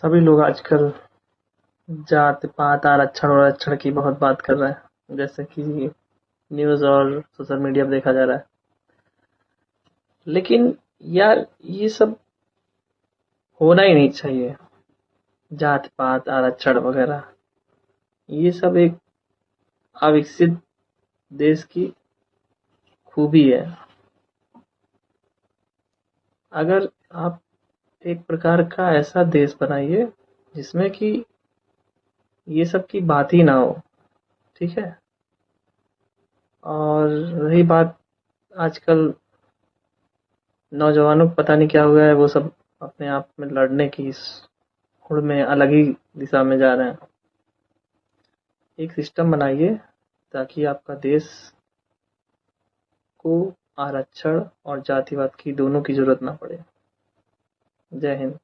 सभी लोग आजकल जात पात आरक्षण और आरक्षण की बहुत बात कर रहे हैं, जैसे कि न्यूज़ और सोशल मीडिया पे देखा जा रहा है। लेकिन यार ये सब होना ही नहीं चाहिए। जात पात आरक्षण वगैरह ये सब एक अविकसित देश की खूबी है। अगर आप एक प्रकार का ऐसा देश बनाइए जिसमें कि ये सब की बात ही ना हो, ठीक है। और रही बात आजकल नौजवानों को पता नहीं क्या हुआ है, वो सब अपने आप में लड़ने की इस होड़ में अलग ही दिशा में जा रहे हैं। एक सिस्टम बनाइए ताकि आपका देश को आरक्षण और जातिवाद की दोनों की जरूरत ना पड़े। जय हिंद।